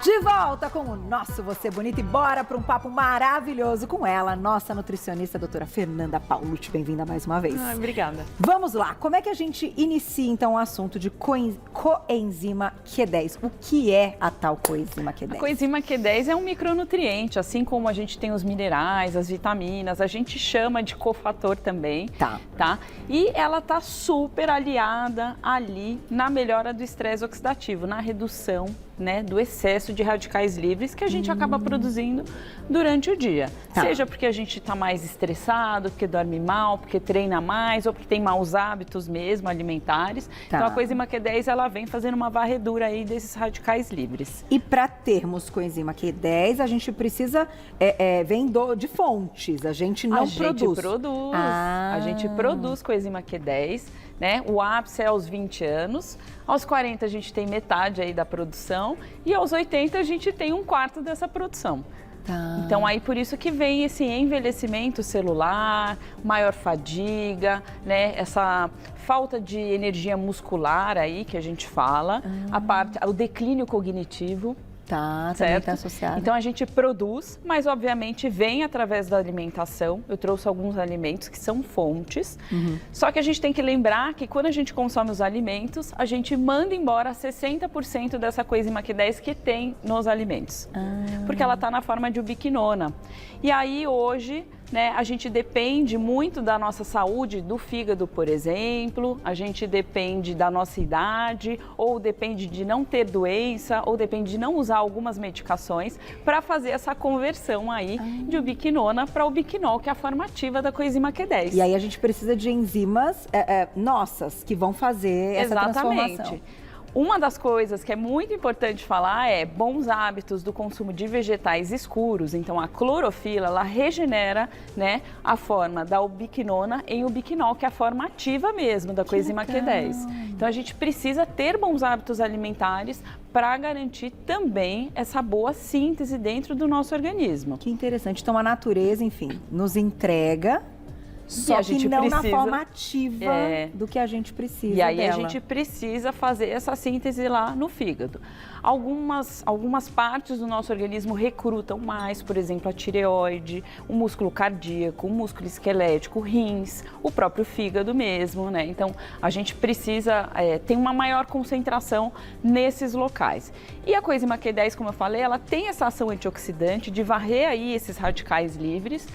De volta com o nosso Você Bonita e bora para um papo maravilhoso com ela, nossa nutricionista, a doutora Fernanda Paulucci. Bem-vinda mais uma vez. Obrigada. Vamos lá, como é que a gente inicia então o assunto de coenzima Q10? O que é a tal coenzima Q10? A coenzima Q10 é um micronutriente, assim como a gente tem os minerais, as vitaminas, a gente chama de cofator também, tá? E ela tá super aliada ali na melhora do estresse oxidativo, na redução, né, do excesso de radicais livres que a gente acaba produzindo durante o dia. Seja porque a gente está mais estressado, porque dorme mal, porque treina mais ou porque tem maus hábitos mesmo alimentares. Então a coenzima Q10 ela vem fazendo uma varredura aí desses radicais livres. E para termos coenzima Q10 a gente precisa vem de fontes, a gente não produz. A gente produz coenzima Q10. Né? O ápice é aos 20 anos, aos 40 a gente tem metade aí da produção e aos 80 a gente tem um quarto dessa produção. Então aí por isso que vem esse envelhecimento celular, maior fadiga, né? Essa falta de energia muscular aí que a gente fala, o declínio cognitivo. Também está associado. Então a gente produz, mas obviamente vem através da alimentação. Eu trouxe alguns alimentos que são fontes. Só que a gente tem que lembrar que quando a gente consome os alimentos, a gente manda embora 60% dessa coenzima Q10 que tem nos alimentos. Porque ela está na forma de ubiquinona. E aí hoje, né, a gente depende muito da nossa saúde, do fígado, por exemplo, a gente depende da nossa idade, ou depende de não ter doença, ou depende de não usar algumas medicações para fazer essa conversão aí de ubiquinona para ubiquinol, que é a forma ativa da coenzima Q10. E aí a gente precisa de enzimas nossas que vão fazer essa transformação. Uma das coisas que é muito importante falar é bons hábitos do consumo de vegetais escuros. Então, a clorofila, ela regenera, né, a forma da ubiquinona em ubiquinol, que é a forma ativa mesmo da coenzima Q10. Então, a gente precisa ter bons hábitos alimentares para garantir também essa boa síntese dentro do nosso organismo. Que interessante. Então, a natureza, enfim, nos entrega... Só que não na forma ativa do que a gente precisa. E aí a gente precisa fazer essa síntese lá no fígado. Algumas partes do nosso organismo recrutam mais, por exemplo, a tireoide, o músculo cardíaco, o músculo esquelético, rins, o próprio fígado mesmo, né? Então a gente precisa ter uma maior concentração nesses locais. E a coenzima Q10, como eu falei, ela tem essa ação antioxidante de varrer aí esses radicais livres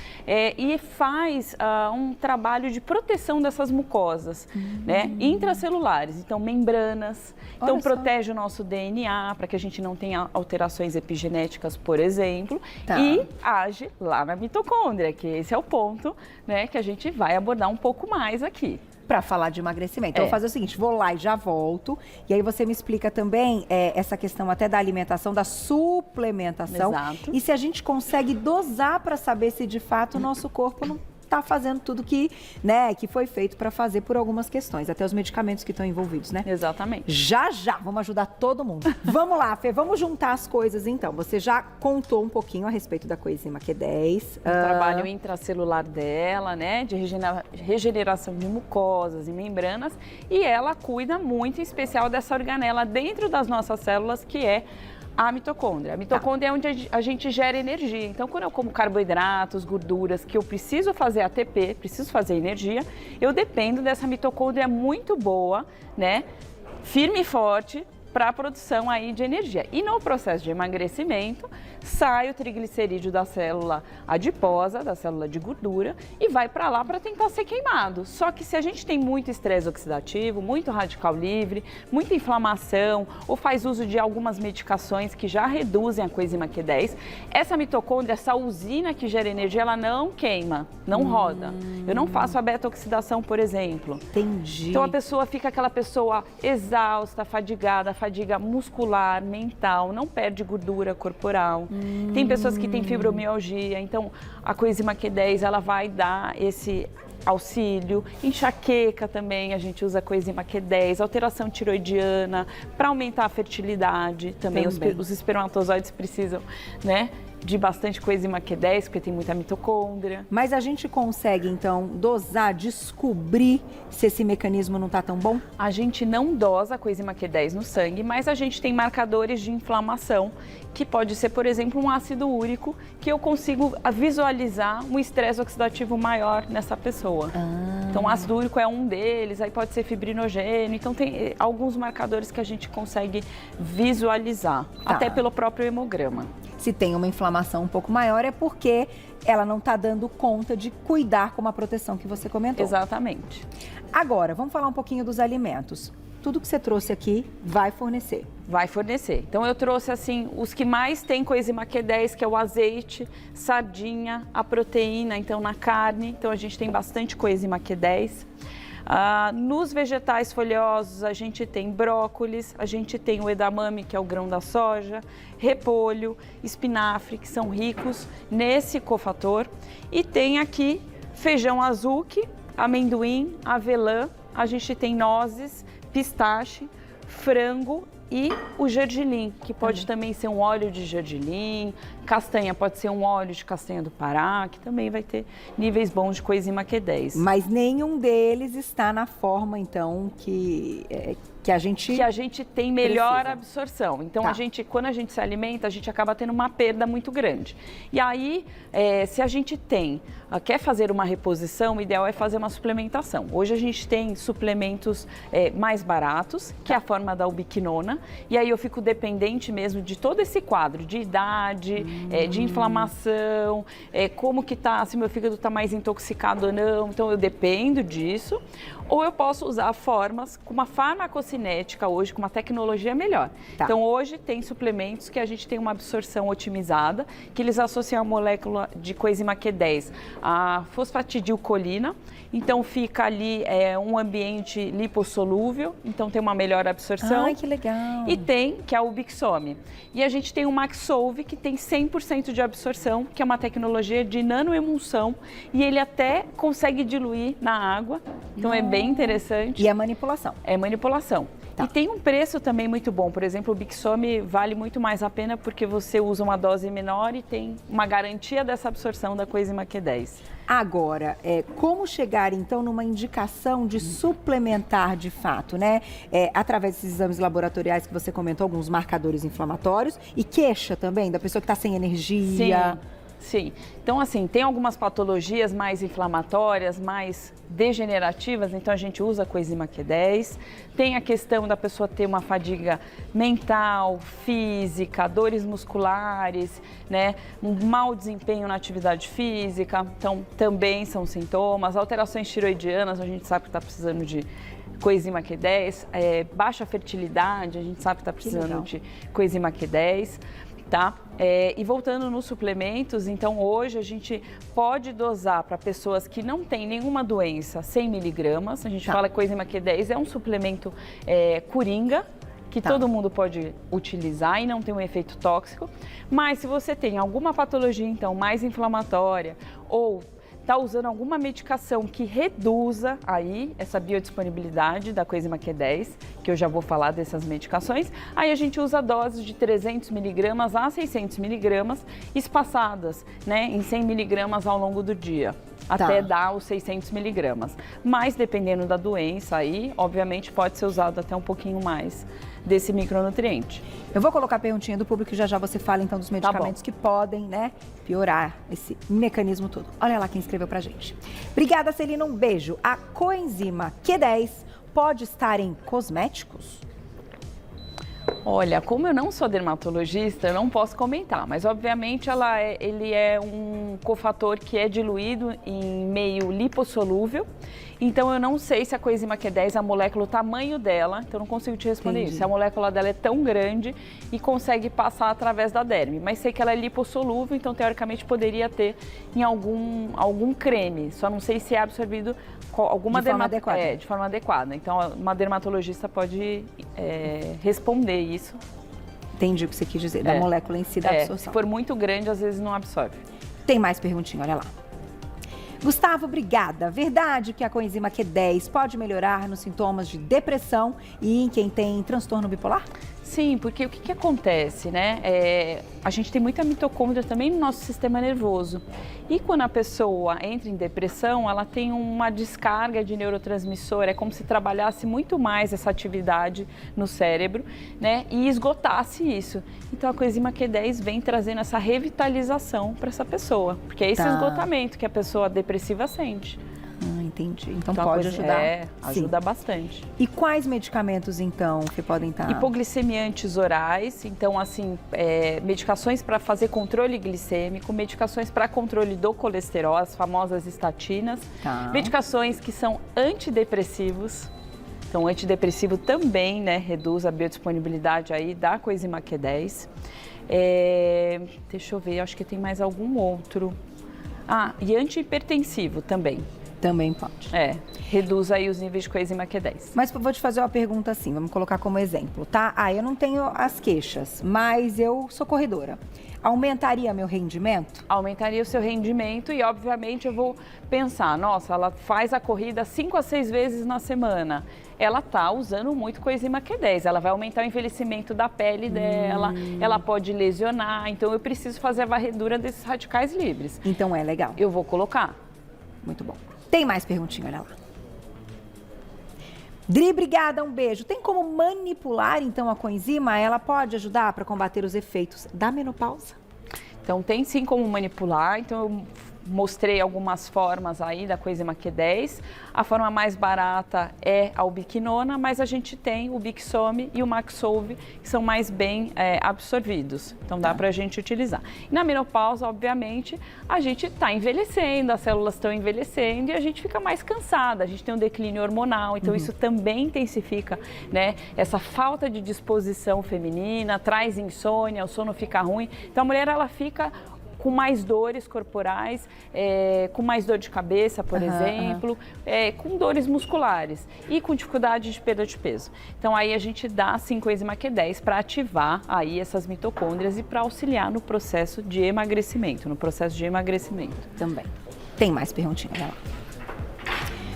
e faz um trabalho de proteção dessas mucosas, né, intracelulares, então membranas, então protege o nosso DNA para que a gente não tenha alterações epigenéticas, por exemplo, e age lá na mitocôndria, que esse é o ponto, né, que a gente vai abordar um pouco mais aqui. Para falar de emagrecimento. Então, eu vou fazer o seguinte, vou lá e já volto. E aí você me explica também essa questão até da alimentação, da suplementação. Exato. E se a gente consegue dosar para saber se de fato o nosso corpo não está fazendo tudo que foi feito para fazer por algumas questões, até os medicamentos que estão envolvidos, né? Exatamente. Já, vamos ajudar todo mundo. Vamos lá, Fê, vamos juntar as coisas então. Você já contou um pouquinho a respeito da coenzima Q10. O trabalho intracelular dela, né, de regeneração de mucosas e membranas, e ela cuida muito em especial dessa organela dentro das nossas células, que é a mitocôndria. A mitocôndria é onde a gente gera energia. Então, quando eu como carboidratos, gorduras, que eu preciso fazer ATP, preciso fazer energia, eu dependo dessa mitocôndria muito boa, né, firme e forte, para a produção aí de energia. E no processo de emagrecimento, sai o triglicerídeo da célula adiposa, da célula de gordura, e vai para lá para tentar ser queimado. Só que se a gente tem muito estresse oxidativo, muito radical livre, muita inflamação, ou faz uso de algumas medicações que já reduzem a coenzima Q10, essa mitocôndria, essa usina que gera energia, ela não queima, não roda. Eu não faço a beta-oxidação, por exemplo. Entendi. Então a pessoa fica aquela pessoa exausta, fadigada, fadiga muscular, mental, não perde gordura corporal. Tem pessoas que têm fibromialgia, então a coenzima Q10 ela vai dar auxílio, enxaqueca também, a gente usa coenzima Q10, alteração tiroidiana, para aumentar a fertilidade também. Os espermatozoides precisam, né, de bastante coenzima Q10, porque tem muita mitocôndria. Mas a gente consegue, então, dosar, descobrir se esse mecanismo não está tão bom? A gente não dosa a coenzima Q10 no sangue, mas a gente tem marcadores de inflamação, que pode ser, por exemplo, um ácido úrico, que eu consigo visualizar um estresse oxidativo maior nessa pessoa. Então, o ácido úrico é um deles, aí pode ser fibrinogênio. Então, tem alguns marcadores que a gente consegue visualizar, até pelo próprio hemograma. Se tem uma inflamação um pouco maior, é porque ela não está dando conta de cuidar com a proteção que você comentou. Exatamente. Agora, vamos falar um pouquinho dos alimentos. Tudo que você trouxe aqui vai fornecer. Vai fornecer. Então, eu trouxe, assim, os que mais tem coenzima Q10, que é o azeite, sardinha, a proteína, então, na carne. Então, a gente tem bastante coenzima Q10. Nos vegetais folhosos, a gente tem brócolis, a gente tem o edamame, que é o grão da soja, repolho, espinafre, que são ricos nesse cofator. E tem aqui feijão azuki, amendoim, avelã, a gente tem nozes, pistache, frango e o gergelim, que pode também ser um óleo de gergelim, castanha pode ser um óleo de castanha do Pará, que também vai ter níveis bons de coenzima Q10. Mas nenhum deles está na forma, então, que a gente tem melhor precisa. Absorção. Então, quando a gente se alimenta, a gente acaba tendo uma perda muito grande. E aí, se a gente quer fazer uma reposição, o ideal é fazer uma suplementação. Hoje a gente tem suplementos mais baratos, que é a forma da ubiquinona, e aí eu fico dependente mesmo de todo esse quadro de idade, de inflamação, como que tá, se meu fígado está mais intoxicado ou não, então eu dependo disso. Ou eu posso usar formas com uma farmacocinética hoje, com uma tecnologia melhor. Então hoje tem suplementos que a gente tem uma absorção otimizada, que eles associam a molécula de coenzima Q10 a fosfatidilcolina, então fica ali um ambiente lipossolúvel, então tem uma melhor absorção. Ai, que legal! E tem, que é o Bixome. E a gente tem o Maxsolve, que tem 100% de absorção, que é uma tecnologia de nanoemulsão, e ele até consegue diluir na água, então é bem interessante. E é manipulação. É manipulação. E tem um preço também muito bom. Por exemplo, o Bixome vale muito mais a pena porque você usa uma dose menor e tem uma garantia dessa absorção da coenzima Q10. Agora, como chegar então numa indicação de suplementar de fato, né? Através desses exames laboratoriais que você comentou, alguns marcadores inflamatórios e queixa também da pessoa que está sem energia. Sim. Então, assim, tem algumas patologias mais inflamatórias, mais degenerativas, então a gente usa a coenzima Q10. Tem a questão da pessoa ter uma fadiga mental, física, dores musculares, né? Um mau desempenho na atividade física, então também são sintomas. Alterações tiroidianas, a gente sabe que está precisando de coenzima Q10. Baixa fertilidade, a gente sabe que está precisando de coenzima Q10. Tá? E voltando nos suplementos, então hoje a gente pode dosar para pessoas que não têm nenhuma doença 100 miligramas. A gente fala que coenzima Q10 é um suplemento coringa, que todo mundo pode utilizar e não tem um efeito tóxico. Mas se você tem alguma patologia, então, mais inflamatória ou está usando alguma medicação que reduza aí essa biodisponibilidade da coenzima Q10, que eu já vou falar dessas medicações, aí a gente usa doses de 300 miligramas a 600 miligramas espaçadas, né, em 100 miligramas ao longo do dia, até dar os 600 miligramas. Mas dependendo da doença aí, obviamente pode ser usado até um pouquinho mais desse micronutriente. Eu vou colocar a perguntinha do público e já você fala então dos medicamentos que podem, né, piorar esse mecanismo todo. Olha lá quem escreveu pra gente. Obrigada, Celina, um beijo. A coenzima Q10 pode estar em cosméticos? Olha, como eu não sou dermatologista, eu não posso comentar, mas obviamente ele é um cofator que é diluído em meio lipossolúvel, então eu não sei se a coenzima Q10, a molécula, o tamanho dela, então eu não consigo te responder isso, se a molécula dela é tão grande e consegue passar através da derme, mas sei que ela é lipossolúvel, então teoricamente poderia ter em algum creme, só não sei se é absorvido de forma adequada. Então uma dermatologista pode responder isso. Entendi o que você quis dizer, da molécula em si, da absorção. Se for muito grande, às vezes não absorve. Tem mais perguntinha, olha lá. Gustavo, obrigada. Verdade que a coenzima Q10 pode melhorar nos sintomas de depressão e em quem tem transtorno bipolar? Sim, porque o que acontece, né? A gente tem muita mitocôndria também no nosso sistema nervoso. E quando a pessoa entra em depressão, ela tem uma descarga de neurotransmissor, é como se trabalhasse muito mais essa atividade no cérebro, né? E esgotasse isso. Então a coenzima Q10 vem trazendo essa revitalização para essa pessoa, porque é esse esgotamento que a pessoa depressiva sente. Entendi. Então pode ajudar. Ajuda bastante. E quais medicamentos, então, que podem estar? Hipoglicemiantes orais, então, assim, medicações para fazer controle glicêmico, medicações para controle do colesterol, as famosas estatinas, medicações que são antidepressivos. Então, o antidepressivo também, né, reduz a biodisponibilidade aí da coenzima Q10. Deixa eu ver, acho que tem mais algum outro. E antihipertensivo também. Também pode. Reduz aí os níveis de coenzima Q10. Mas vou te fazer uma pergunta assim, vamos colocar como exemplo, tá? Eu não tenho as queixas, mas eu sou corredora. Aumentaria meu rendimento? Aumentaria o seu rendimento e, obviamente, eu vou pensar, nossa, ela faz a corrida 5 a 6 vezes na semana. Ela está usando muito coenzima Q10, ela vai aumentar o envelhecimento da pele dela, ela pode lesionar, então eu preciso fazer a varredura desses radicais livres. Então é legal. Eu vou colocar. Muito bom. Tem mais perguntinha, olha lá. Dri, obrigada, um beijo. Tem como manipular, então, a coenzima? Ela pode ajudar para combater os efeitos da menopausa? Então, tem sim como manipular. Então, eu mostrei algumas formas aí da coenzima Q10. A forma mais barata é a ubiquinona, mas a gente tem o Bixome e o Maxolve, que são mais bem absorvidos. Então, dá pra gente utilizar. E na menopausa, obviamente, a gente está envelhecendo, as células estão envelhecendo e a gente fica mais cansada. A gente tem um declínio hormonal, então isso também intensifica, né, essa falta de disposição feminina, traz insônia, o sono fica ruim. Então, a mulher, ela fica com mais dores corporais, com mais dor de cabeça, por exemplo, com dores musculares e com dificuldade de perda de peso. Então, aí a gente dá, sim, coenzima Q10 para ativar aí essas mitocôndrias e para auxiliar no processo de emagrecimento, Também. Tem mais perguntinha, vai lá.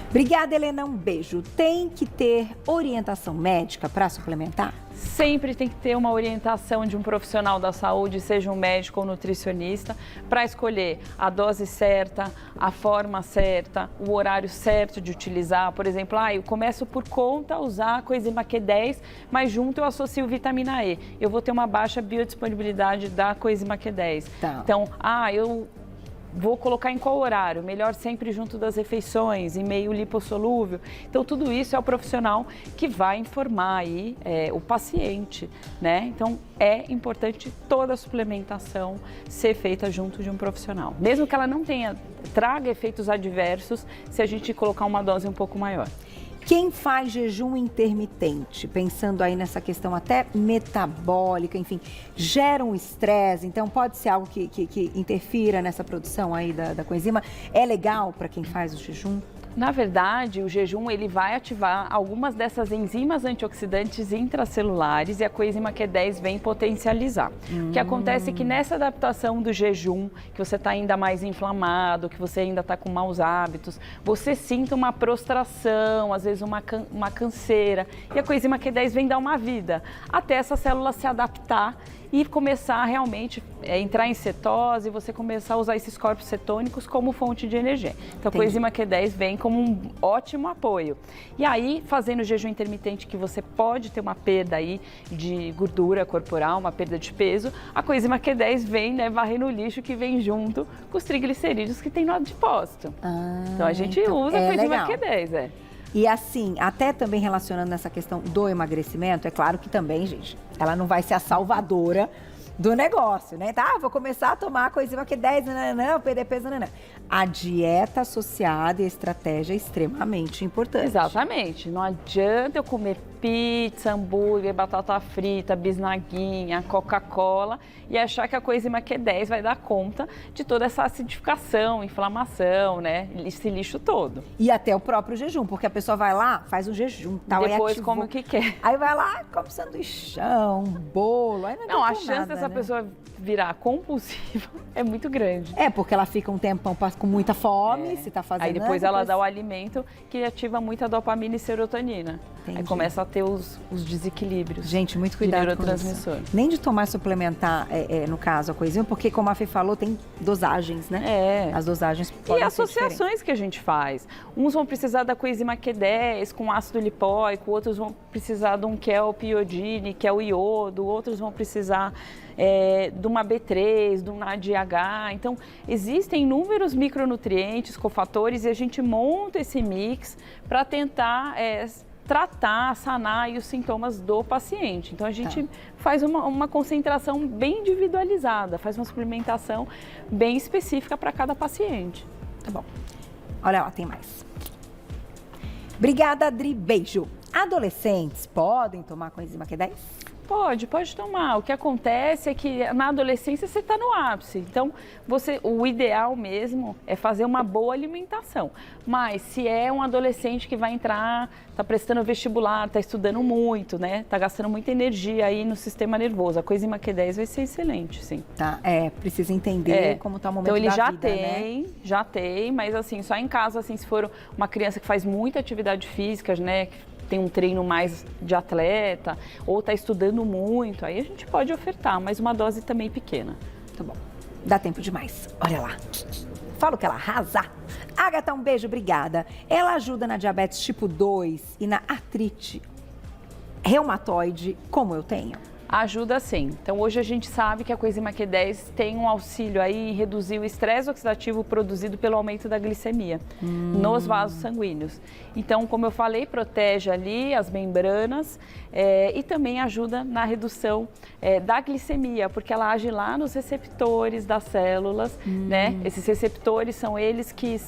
Obrigada, Helena, um beijo. Tem que ter orientação médica para suplementar? Sempre tem que ter uma orientação de um profissional da saúde, seja um médico ou nutricionista, para escolher a dose certa, a forma certa, o horário certo de utilizar. Por exemplo, eu começo por conta a usar a coenzima Q10, mas junto eu associo vitamina E. Eu vou ter uma baixa biodisponibilidade da coenzima Q10. Então, eu vou colocar em qual horário? Melhor sempre junto das refeições, em meio lipossolúvel. Então, tudo isso é o profissional que vai informar aí o paciente, né? Então, é importante toda a suplementação ser feita junto de um profissional. Mesmo que ela não traga efeitos adversos, se a gente colocar uma dose um pouco maior. Quem faz jejum intermitente, pensando aí nessa questão até metabólica, enfim, gera um estresse, então pode ser algo que interfira nessa produção aí da coenzima. É legal para quem faz o jejum? Na verdade, o jejum ele vai ativar algumas dessas enzimas antioxidantes intracelulares e a coenzima Q10 vem potencializar. O que acontece é que nessa adaptação do jejum, que você está ainda mais inflamado, que você ainda está com maus hábitos, você sinta uma prostração, às vezes uma canseira, e a coenzima Q10 vem dar uma vida, até essa célula se adaptar e começar a realmente entrar em cetose e você começar a usar esses corpos cetônicos como fonte de energia. Então, a coenzima Q10 vem como um ótimo apoio. E aí, fazendo o jejum intermitente, que você pode ter uma perda aí de gordura corporal, uma perda de peso, a coenzima Q10 vem, né, varrendo o lixo que vem junto com os triglicerídeos que tem no adipócito. Então, a gente usa a coenzima Q10, E assim, até também relacionando nessa questão do emagrecimento, é claro que também, gente, ela não vai ser a salvadora do negócio, né? Vou começar a tomar a coenzima Q10, perder peso, A dieta associada e a estratégia é extremamente importante. Exatamente. Não adianta eu comer pizza, hambúrguer, batata frita, bisnaguinha, Coca-Cola e achar que a coenzima Q10 vai dar conta de toda essa acidificação, inflamação, né? Esse lixo todo. E até o próprio jejum, porque a pessoa vai lá, faz um jejum, tal, depois come o que quer. Aí vai lá, come sanduichão, bolo, aí não, a chance nada, dessa né? pessoa virar compulsiva é muito grande. É, porque ela fica um tempão com muita fome, se tá fazendo... Aí depois ela dá o alimento que ativa muita dopamina e serotonina. Entendi. Aí começa a ter os desequilíbrios. Gente, muito cuidado de com neurotransmissor. isso. Nem de tomar suplementar, no caso, a coisinha, porque como a Fê falou, tem dosagens, né? É. As dosagens podem E ser associações diferentes. que a gente faz. Uns vão precisar da coenzima Q10 com ácido lipóico, outros vão precisar de um kelpiodine, que é o iodo, outros vão precisar de uma B3, de um NADH. Então, existem inúmeros micronutrientes, cofatores, e a gente monta esse mix para tentar tratar, sanar aí os sintomas do paciente. Então, a gente faz uma concentração bem individualizada, faz uma suplementação bem específica para cada paciente. Tá bom. Olha lá, tem mais. Obrigada, Adri. Beijo. Adolescentes podem tomar coenzima Q10? Pode tomar. O que acontece é que na adolescência você está no ápice. Então, o ideal mesmo é fazer uma boa alimentação. Mas se é um adolescente que vai entrar, está prestando vestibular, está estudando muito, né? Está gastando muita energia aí no sistema nervoso. A coenzima Q10 vai ser excelente, sim. Tá, precisa entender como está o momento então, ele da já vida, tem, né? já tem, mas assim, só em caso, assim, se for uma criança que faz muita atividade física, né? Tem um treino mais de atleta ou está estudando muito, aí a gente pode ofertar, mas uma dose também pequena. Tá bom. Dá tempo demais. Olha lá. Falo que ela arrasa. Agatha, um beijo, obrigada. Ela ajuda na diabetes tipo 2 e na artrite reumatoide, como eu tenho? Ajuda sim. Então hoje a gente sabe que a coenzima Q10 tem um auxílio aí em reduzir o estresse oxidativo produzido pelo aumento da glicemia nos vasos sanguíneos. Então, como eu falei, protege ali as membranas e também ajuda na redução da glicemia, porque ela age lá nos receptores das células, né? Esses receptores são eles que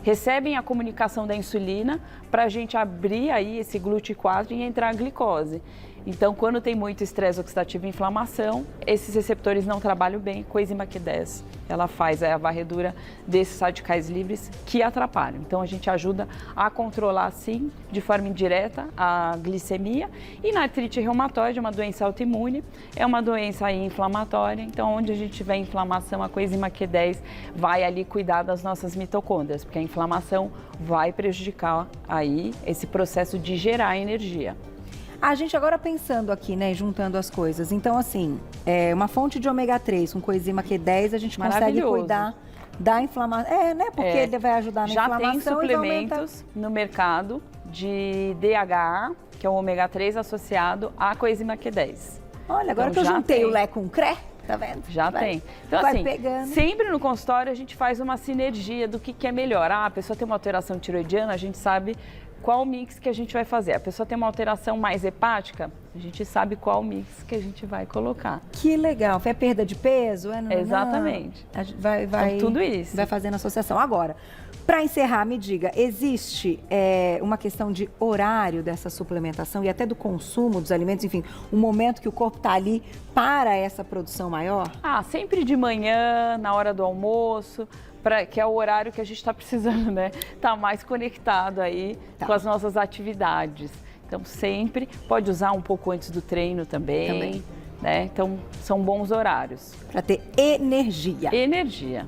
recebem a comunicação da insulina para a gente abrir aí esse GLUT4 e entrar a glicose. Então, quando tem muito estresse oxidativo e inflamação, esses receptores não trabalham bem. Coenzima Q10, ela faz a varredura desses radicais livres que atrapalham. Então, a gente ajuda a controlar, sim, de forma indireta, a glicemia. E na artrite reumatoide, uma doença autoimune, é uma doença aí inflamatória. Então, onde a gente tiver inflamação, a coenzima Q10 vai ali cuidar das nossas mitocôndrias, porque a inflamação vai prejudicar aí esse processo de gerar energia. A gente agora pensando aqui, né, juntando as coisas. Então, assim, uma fonte de ômega 3 com coenzima Q10, a gente consegue cuidar da inflamação. Né, porque ele vai ajudar na inflamação. Já tem suplementos no mercado de DHA, que é o ômega 3 associado à coenzima Q10. Olha, agora então, que eu juntei o Lé com o CRE, tá vendo? Já tem. Então, assim, pegando. Sempre no consultório a gente faz uma sinergia do que é melhor. A pessoa tem uma alteração tiroidiana, a gente sabe qual mix que a gente vai fazer. A pessoa tem uma alteração mais hepática, a gente sabe qual mix que a gente vai colocar. Que legal. É perda de peso? Exatamente. Vai, então, tudo isso. Vai fazendo associação. Agora, para encerrar, me diga, existe uma questão de horário dessa suplementação e até do consumo dos alimentos, enfim, um momento que o corpo está ali para essa produção maior? Sempre de manhã, na hora do almoço, que é o horário que a gente está precisando, né? Tá mais conectado aí com as nossas atividades. Então, sempre pode usar um pouco antes do treino também. Né? Então, são bons horários. Para ter energia. Energia.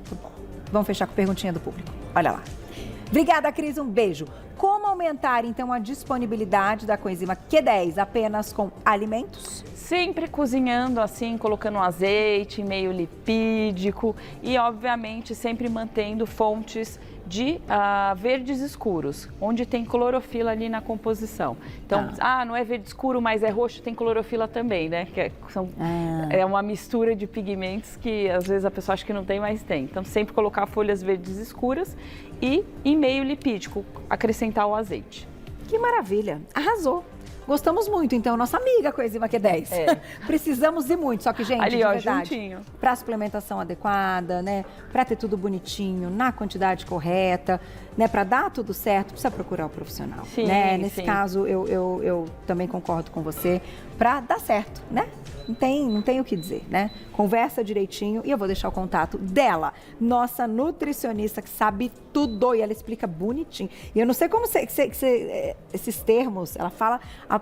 Vamos fechar com a perguntinha do público. Olha lá. Obrigada, Cris. Um beijo. Como aumentar, então, a disponibilidade da coenzima Q10 apenas com alimentos? Sempre cozinhando assim, colocando azeite, meio lipídico e, obviamente, sempre mantendo fontes de verdes escuros, onde tem clorofila ali na composição. Então, não é verde escuro, mas é roxo, tem clorofila também, né? Que é uma mistura de pigmentos que às vezes a pessoa acha que não tem, mas tem. Então, sempre colocar folhas verdes escuras e em meio lipídico, acrescentar o azeite. Que maravilha! Arrasou! Gostamos muito, então, nossa amiga Coenzima Q10. Precisamos de muito, só que, gente, ali, de ó, verdade, juntinho. para suplementação adequada, né? Para ter tudo bonitinho, na quantidade correta, né? Para dar tudo certo, precisa procurar o profissional, sim, né? Nesse sim. caso, eu também concordo com você, para dar certo, né? Não tem o que dizer, né? Conversa direitinho e eu vou deixar o contato dela, nossa nutricionista que sabe tudo e ela explica bonitinho. E eu não sei como esses termos, ela fala o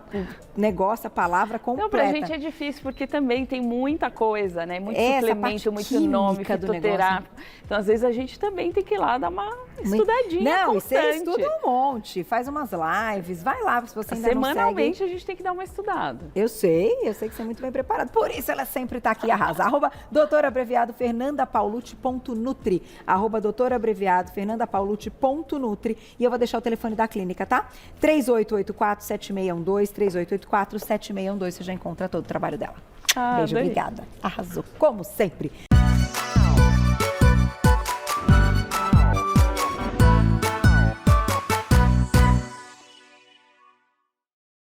negócio, a palavra completa. Não, pra gente é difícil porque também tem muita coisa, né? Muito Essa suplemento, muito nome, fitoterápico. Então, às vezes, a gente também tem que ir lá dar uma estudadinha Não, constante. e você estuda um monte, faz umas lives, vai lá, se você ainda Semanalmente, não segue. a gente tem que dar uma estudada. Eu sei que você é muito bem preparado. Por isso ela sempre está aqui, arrasa. @doutorabreviado fernandapaulucci.nutri. @doutorabreviado fernandapaulucci.nutri. E eu vou deixar o telefone da clínica, tá? 3884-7612, 3884-7612. Você já encontra todo o trabalho dela. Beijo, obrigada. Arrasou, como sempre.